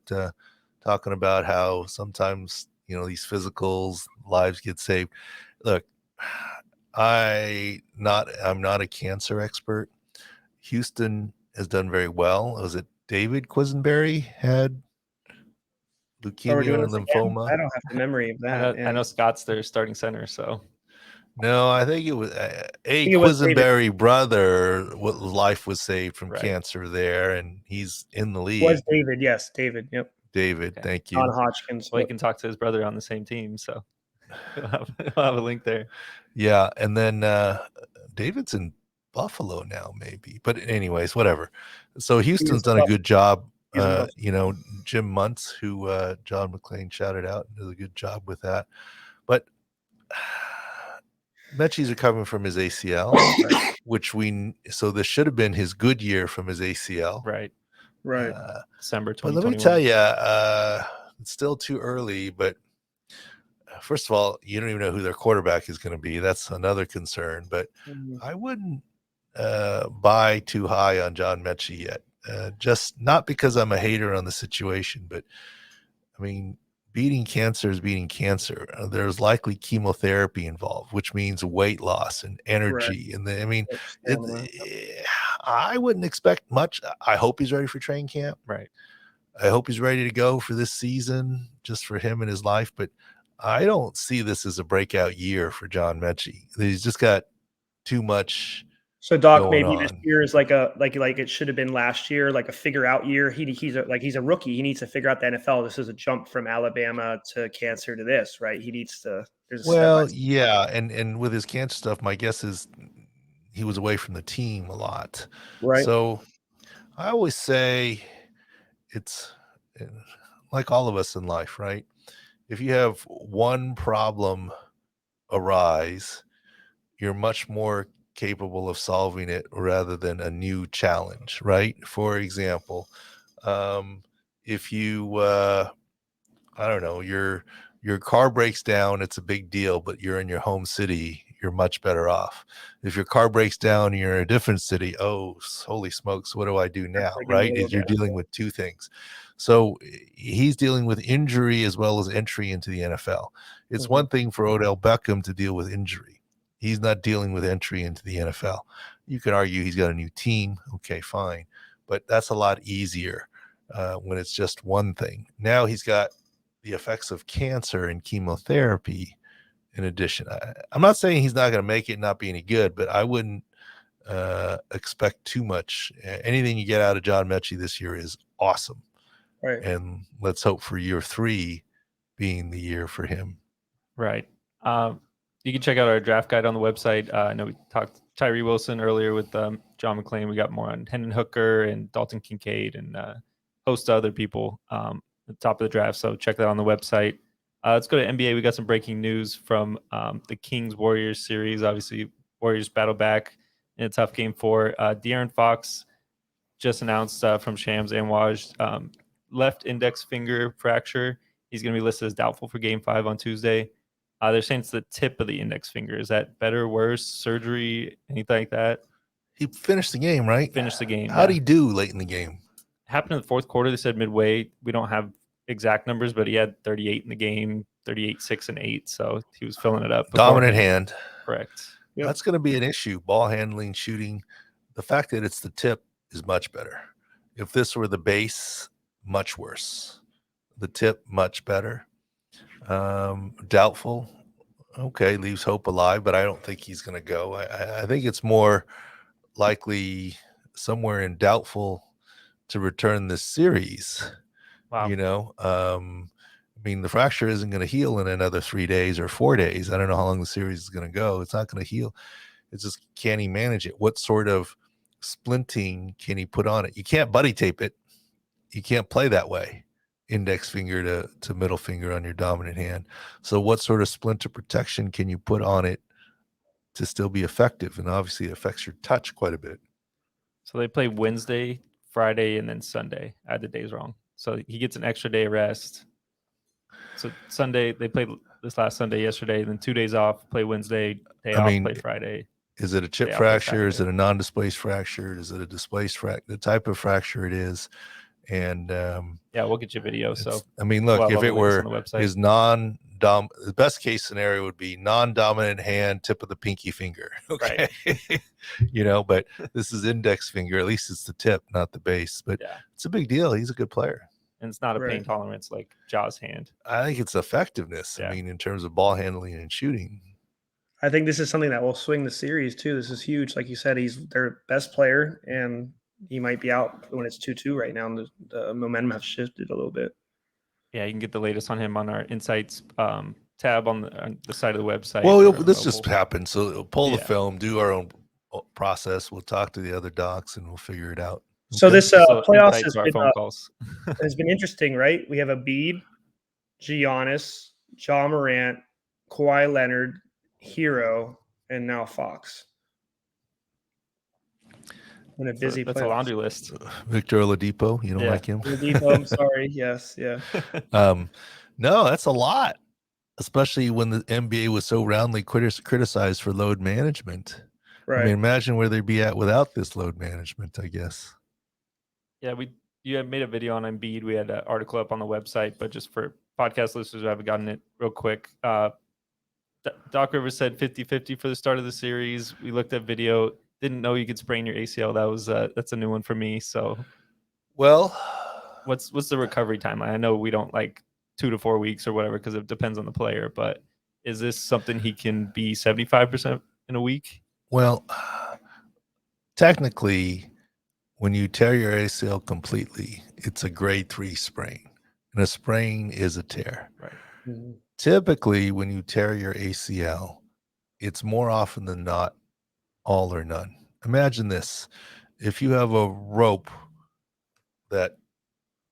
talking about how sometimes these physicals, lives get saved. Look, I'm not a cancer expert. Houston has done very well. Was it David Quisenberry had leukemia and lymphoma? I don't have the memory of that. I know Scott's their starting center, so. No, I think it was Quisenberry brother. What life was saved from cancer there, and he's in the league. Was David? Yes, David. Yep. David, okay. Thank you. John Hodgkins. Well, he can talk to his brother on the same team, so he'll have a link there. Yeah, and then David's in Buffalo now, maybe. But anyways, whatever. So Houston's done a good job. Jim Muntz, who John McClain shouted out, does a good job with that. But Metchie's recovering from his ACL, so this should have been his good year from his ACL. Right. December 2021. But let me tell you, it's still too early, but first of all, you don't even know who their quarterback is going to be. That's another concern, but I wouldn't buy too high on John Metchie yet. Just not because I'm a hater on the situation, but I mean, beating cancer is beating cancer. There's likely chemotherapy involved, which means weight loss and energy. Right. And I wouldn't expect much. I hope he's ready for training camp. Right. I hope he's ready to go for this season, just for him and his life. But I don't see this as a breakout year for John Metchie. He's just got too much. So Doc, maybe this year is like it should have been last year, like a figure out year. He's a rookie. He needs to figure out the NFL. This is a jump from Alabama to cancer to this, right? He needs to. Yeah, and with his cancer stuff, my guess is he was away from the team a lot, right? So I always say it's like all of us in life, right? If you have one problem arise, you're much more capable of solving it rather than a new challenge, right? For example, if you I don't know, your car breaks down, it's a big deal, but you're in your home city, you're much better off. If your car breaks down and you're in a different city, oh, holy smokes, what do I do now, right? You're dealing with two things. So he's dealing with injury as well as entry into the NFL. It's one thing for Odell Beckham to deal with injury. He's not dealing with entry into the NFL. You could argue he's got a new team. Okay, fine. But that's a lot easier when it's just one thing. Now he's got the effects of cancer and chemotherapy in addition. I'm not saying he's not going to make it, not be any good, but I wouldn't expect too much. Anything you get out of John Metchie this year is awesome. Right. And let's hope for year 3 being the year for him. Right. You can check out our draft guide on the website. I know we talked Tyree Wilson earlier with John McClain. We got more on Hendon Hooker and Dalton Kincaid and a host of other people at the top of the draft. So check that on the website. Let's go to NBA. We got some breaking news from the Kings-Warriors series. Obviously, Warriors battle back in a tough game 4. De'Aaron Fox just announced from Shams and Waj left index finger fracture. He's going to be listed as doubtful for game 5 on Tuesday. They're saying it's the tip of the index finger. Is that better, worse, surgery, anything like that? He finished the game, right? Finished the game. How'd he do late in the game? Happened in the fourth quarter. They said midway. We don't have exact numbers, but he had 38 in the game, 38, 6, and 8. So he was filling it up. Dominant hand. Correct. Yep. That's going to be an issue. Ball handling, shooting. the fact that it's the tip is much better. If this were the base, much worse. The tip, much better. Doubtful. Okay, leaves hope alive, but I don't think he's going to go. I think it's more likely somewhere in doubtful to return this series. Wow. I mean, the fracture isn't going to heal in another 3 days or 4 days. I don't know how long the series is going to go. It's not going to heal. It's just, can he manage it? What sort of splinting can he put on it? You can't buddy tape it. You can't play that way, index finger to middle finger on your dominant hand. So what sort of splinter protection can you put on it to still be effective? And obviously it affects your touch quite a bit. So they play Wednesday, Friday, and then Sunday. I had the days wrong. So he gets an extra day of rest. So Sunday, they played this last Sunday yesterday, then 2 days off, play Wednesday, day off, play Friday. Is it a chip fracture? Is it a non-displaced fracture? Is it a displaced fracture? The type of fracture it is. And yeah, we'll get you a video. So I mean, look, if it were his the best case scenario would be non-dominant hand, tip of the pinky finger. Okay. Right. But this is index finger. At least it's the tip, not the base. But it's a big deal. He's a good player. And it's not a pain tolerance like Jaw's hand. I think it's effectiveness. I mean, in terms of ball handling and shooting. I think this is something that will swing the series too. This is huge. Like you said, he's their best player, and he might be out when it's 2-2 right now. And the momentum has shifted a little bit. Yeah, you can get the latest on him on our Insights tab on the side of the website. Well, this just happened. So we'll pull the film, do our own process. We'll talk to the other docs, and we'll figure it out. Okay? So this playoffs has been interesting, right? We have Embiid, Giannis, Ja Morant, Kawhi Leonard, Hero, and now Fox. In a busy that's a laundry list. Victor Oladipo, you don't like him? Oladipo, I'm sorry. Yes, yeah. No, that's a lot, especially when the NBA was so roundly criticized for load management. Right. I mean, imagine where they'd be at without this load management, I guess. Yeah, you had made a video on Embiid. We had an article up on the website, but just for podcast listeners who haven't gotten it real quick, Doc Rivers said 50-50 for the start of the series. We looked at video. Didn't know you could sprain your ACL. That's a new one for me. So, well, what's the recovery timeline? I know we don't like 2 to 4 weeks or whatever because it depends on the player. But is this something he can be 75% in a week? Well, technically, when you tear your ACL completely, it's a grade 3 sprain, and a sprain is a tear. Right. Mm-hmm. Typically, when you tear your ACL, it's more often than not all or none. Imagine this. If you have a rope that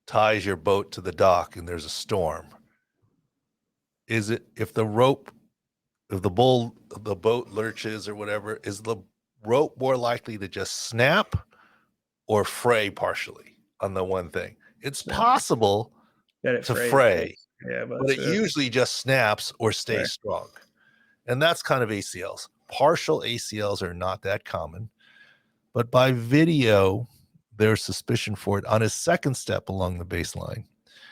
ties your boat to the dock and there's a storm, if the boat lurches or whatever, is the rope more likely to just snap or fray partially on the one thing? It's possible to fray, but it usually just snaps or stays strong. And that's kind of ACLs. Partial ACLs are not that common, but by video, there's suspicion for it on his second step along the baseline.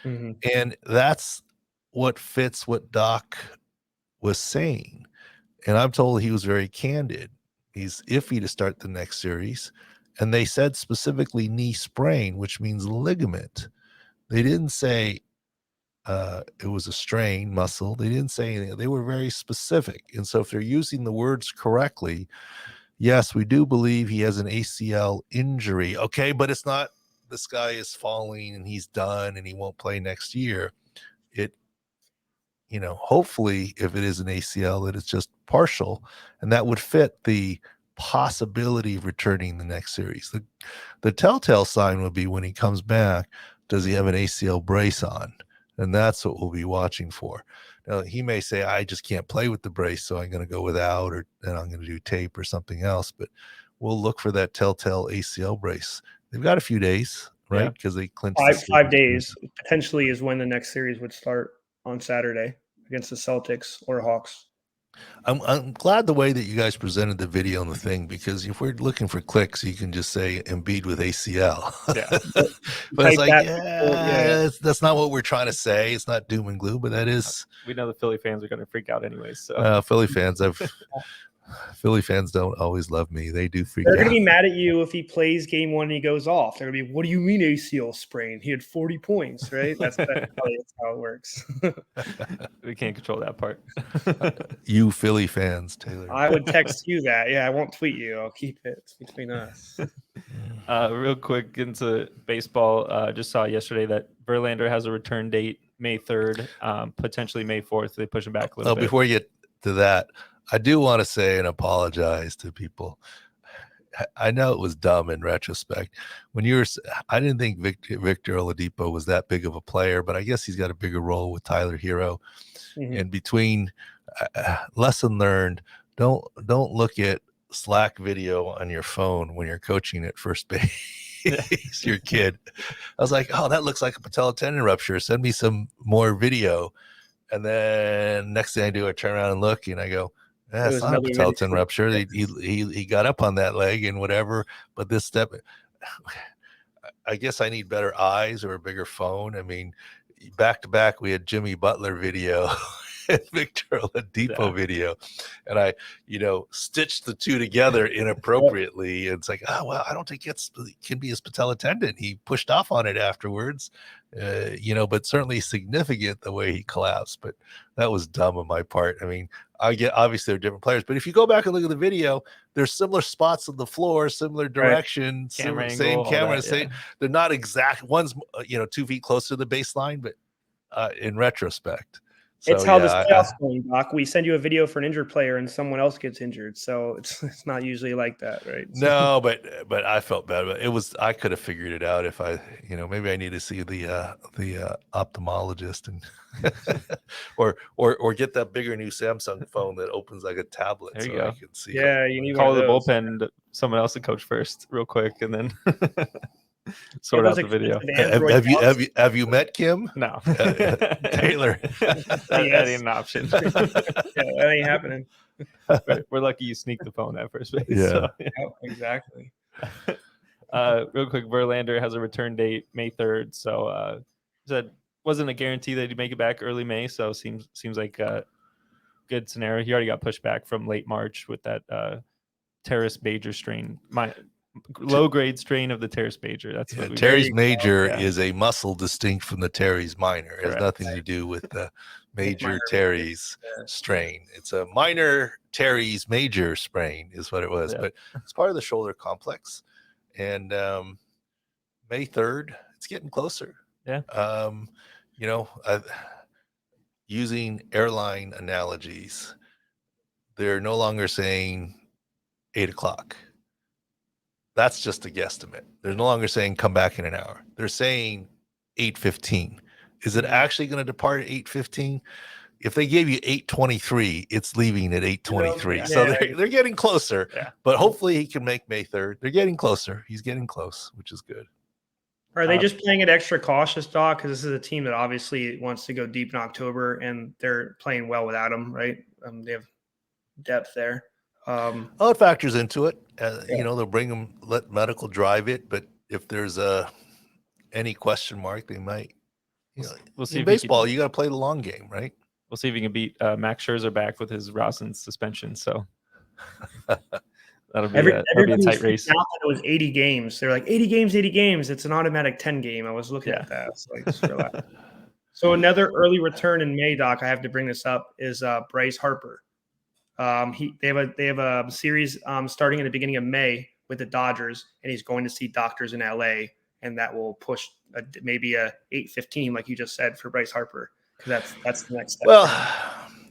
Mm-hmm. And that's what fits what Doc was saying. And I'm told he was very candid. He's iffy to start the next series. And they said specifically knee sprain, which means ligament. They didn't say it was a strain muscle. They didn't say anything. They were very specific. And so if they're using the words correctly, yes, we do believe he has an ACL injury. Okay, but it's not this guy is falling and he's done and he won't play next year. Hopefully if it is an ACL, that it's just partial, and that would fit the possibility of returning the next series. The telltale sign would be when he comes back, does he have an ACL brace on? And that's what we'll be watching for. Now, he may say, I just can't play with the brace, so I'm going to go without, and I'm going to do tape or something else. But we'll look for that telltale ACL brace. They've got a few days, right? Because they clinched 5 days potentially is when the next series would start on Saturday against the Celtics or Hawks. I'm glad the way that you guys presented the video and the thing, because if we're looking for clicks, you can just say Embiid with ACL. Yeah. But it's like, that's not what we're trying to say. It's not doom and gloom, but that is. We know the Philly fans are going to freak out anyways. So Philly fans, Philly fans don't always love me. They do freak They're out. going to be mad at you if he plays game 1 and he goes off. They're going to be, what do you mean ACL sprain? He had 40 points, right? That's how it works. We can't control that part. You Philly fans, Taylor. I would text you that. Yeah, I won't tweet you. I'll keep it between us. Real quick into baseball. Just saw yesterday that Verlander has a return date May 3rd, potentially May 4th. They push him back a little bit. Before you get to that, I do want to say and apologize to people. I know it was dumb in retrospect. I didn't think Victor Oladipo was that big of a player, but I guess he's got a bigger role with Tyler Hero. Mm-hmm. And between lesson learned, don't look at Slack video on your phone when you're coaching at first base. Your kid. I was like, oh, that looks like a patella tendon rupture. Send me some more video. And then next thing I do, I turn around and look, and I go, it's not a patella tendon rupture. He got up on that leg and whatever. But this step, I guess I need better eyes or a bigger phone. I mean, back to back, we had Jimmy Butler video and Victor Oladipo video, and I, stitched the two together inappropriately. It's like, oh well, I don't think it can be his patella tendon. He pushed off on it afterwards, but certainly significant the way he collapsed. But that was dumb on my part. I mean, I get obviously they're different players, but if you go back and look at the video, there's similar spots on the floor, similar direction, camera same angle, camera. that, They're not exact. One's 2 feet closer to the baseline, but in retrospect. So, it's how this playoffs going, Doc. We send you a video for an injured player and someone else gets injured. So it's not usually like that, right? No, but I felt bad. But I could have figured it out if I, maybe I need to see the ophthalmologist and or get that bigger new Samsung phone that opens like a tablet. There you go. I can see. Yeah, you need call the bullpen, someone else to coach first, real quick, and then sort out the video. Have you met Kim? No. Taylor. That ain't an option. That ain't happening. We're lucky you sneaked the phone at first base. Yeah. So, Exactly. Real quick, Verlander has a return date May 3rd. So that wasn't a guarantee that he'd make it back early May. So seems like a good scenario. He already got pushed back from late March with that teres major strain. Low grade strain of the teres major. That's what teres major is a muscle distinct from the teres minor. It has nothing to do with the major teres strain. It's a minor teres major sprain is what it was, but it's part of the shoulder complex. And May 3rd, it's getting closer. Yeah. Using airline analogies, they're no longer saying 8:00. That's just a guesstimate. They're no longer saying come back in an hour. They're saying 8:15. Is it actually going to depart at 8:15? If they gave you 8:23, it's leaving at 8:23. Yeah. So they're getting closer. Yeah. But hopefully he can make May 3rd. They're getting closer. He's getting close, which is good. Are they just playing it extra cautious, Doc? Because this is a team that obviously wants to go deep in October, and they're playing well without him, right? They have depth there. It factors into it. They'll bring them, let medical drive it. But if there's any question mark, they might. We'll see. In baseball, you got to play the long game, right? We'll see if he can beat Max Scherzer back with his Rosin suspension. So that'll be a tight race. It was 80 games. They're like 80 games. It's an automatic 10 game. I was looking at that. So, just relax. So another early return in May, Doc. I have to bring this up is Bryce Harper. They have a series starting in the beginning of May with the Dodgers, and he's going to see doctors in LA, and that will push maybe a 8:15, like you just said, for Bryce Harper, because that's the next step. Well,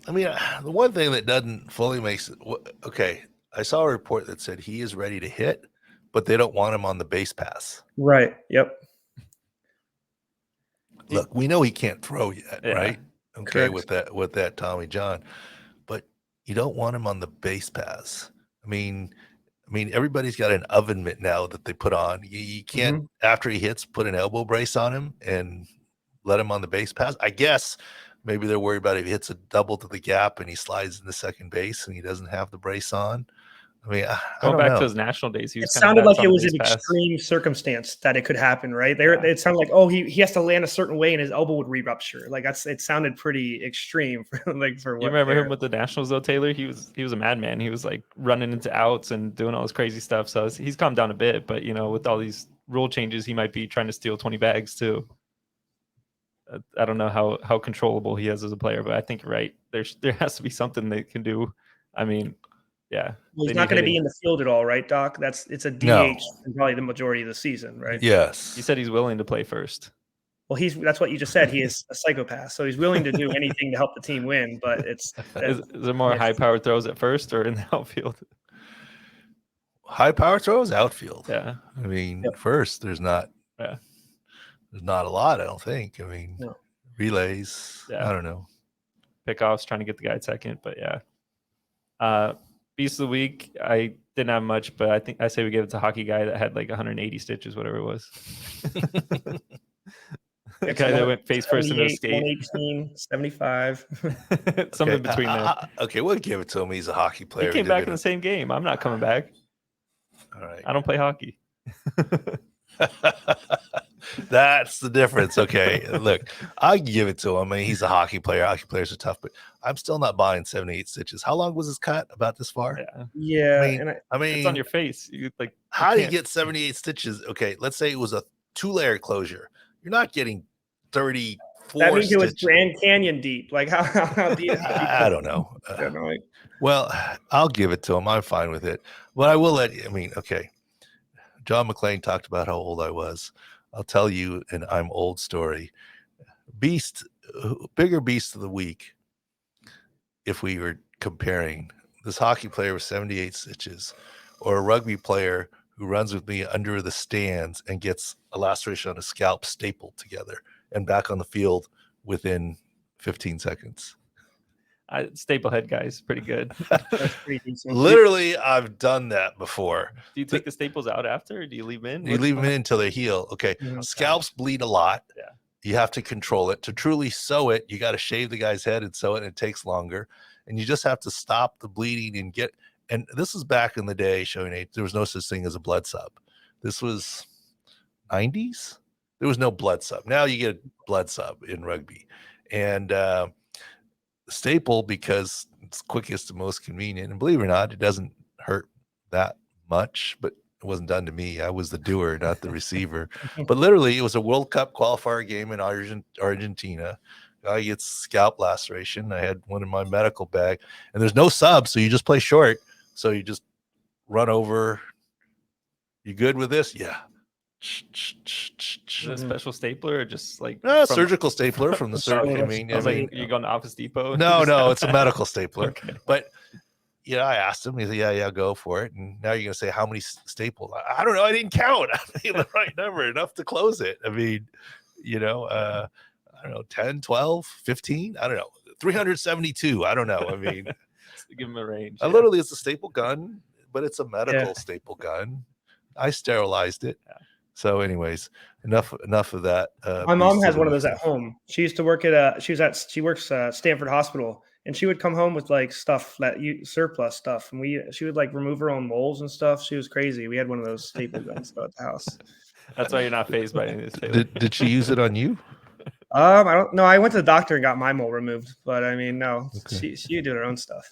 I mean, the one thing that doesn't fully make sense. Okay, I saw a report that said he is ready to hit, but they don't want him on the base pass. Right. Yep. Look, we know he can't throw yet, right? Okay, correct. with that Tommy John. You don't want him on the base pass. I mean, everybody's got an oven mitt now that they put on. You can't, after he hits, put an elbow brace on him and let him on the base pass. I guess maybe they're worried about if he hits a double to the gap and he slides into second base and he doesn't have the brace on. I mean, I Going don't back know. to his national days, he It was kind of sounded nuts like it on was these an pass. extreme circumstance that it could happen, right? Yeah. It sounded like, oh, he has to land a certain way and his elbow would re-rupture. Like it sounded pretty extreme for You remember him with the Nationals though, Taylor? He was a madman. He was like running into outs and doing all this crazy stuff. So he's calmed down a bit, but with all these rule changes, he might be trying to steal 20 bags too. I don't know how controllable he is as a player, but I think you're right. There has to be something they can do. I mean, yeah. Well, he's not going to be in the field at all, right, Doc? It's a DH No. for probably the majority of the season, right? Yes. He said he's willing to play first. Well, that's what you just said. He is a psychopath, so he's willing to do anything to help the team win. But Is there more high-powered throws at first or in the outfield? High power throws, outfield. Yeah. I mean, Yep. first there's not. Yeah. There's not a lot. I don't think. I mean, No. relays. Yeah. I don't know. Pickoffs, trying to get the guy at second, but yeah. Beast of the week. I didn't have much, but I say we give it to hockey guy that had like 180 stitches, whatever it was. The guy that went face first into the skate. 118, 75. Something in between there. Okay, we'll give it to him. He's a hockey player. He came back in the same game. I'm not coming back. All right. I don't play hockey. That's the difference. Okay, look, I give it to him. I mean, he's a hockey player. Hockey players are tough, but I'm still not buying 78 stitches. How long was his cut? About this far? Yeah. Yeah, I mean, It's on your face. How do you get 78 stitches? Okay, let's say it was a 2-layer closure. You're not getting 34 that means stitches. it was Grand Canyon deep. Like how deep? I don't know. Well, I'll give it to him. I'm fine with it. But I will okay. John McClain talked about how old I was. I'll tell you an I'm old story. Bigger beast of the week, if we were comparing this hockey player with 78 stitches or a rugby player who runs with me under the stands and gets a laceration on his scalp stapled together and back on the field within 15 seconds. Staplehead guys, pretty good. That's pretty decent. Literally, I've done that before. Do you take the staples out after, or do you leave them in? You leave them in until they heal. Okay. Mhm. Scalps bleed a lot. Yeah. You have to control it. To truly sew it, you got to shave the guy's head and sew it, and it takes longer. And you just have to stop the bleeding and this is back in the day, showing age. There was no such thing as a blood sub. This was 90s. There was no blood sub. Now you get a blood sub in rugby. And staple, because it's quickest and most convenient. And believe it or not, it doesn't hurt that much, but it wasn't done to me. I was the doer, not the receiver. But literally, it was a World Cup qualifier game in Argentina. Guy gets scalp laceration. I had one in my medical bag, and there's no sub, so you just play short. So you just run over. You good with this? Yeah. Is it a special stapler or just like surgical stapler from the surgery? I mean, you go to Office Depot? No, it's a medical stapler. Okay. But I asked him. He said, "Yeah, go for it." And now you're gonna say how many staples? I don't know. I didn't count. I think the right number, enough to close it. I mean, I don't know, 10, 12, 15. I don't know, 372. I don't know. I mean, give him a range. Literally, it's a staple gun, but it's a medical staple gun. I sterilized it. Yeah. So, anyways, enough of that. My mom has one of those at home. She used to work at she works Stanford Hospital, and she would come home with like stuff surplus stuff, and she would like remove her own moles and stuff. She was crazy. We had one of those staple guns at the house. That's why you're not fazed by any of this. Did she use it on you? I don't know. I went to the doctor and got my mole removed, but I mean, no, Okay. she did her own stuff.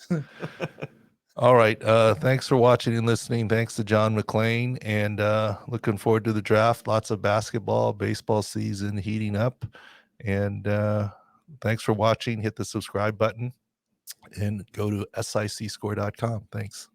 All right. Thanks for watching and listening. Thanks to John McClain, and looking forward to the draft. Lots of basketball, baseball season heating up. And thanks for watching. Hit the subscribe button and go to sicscore.com. Thanks.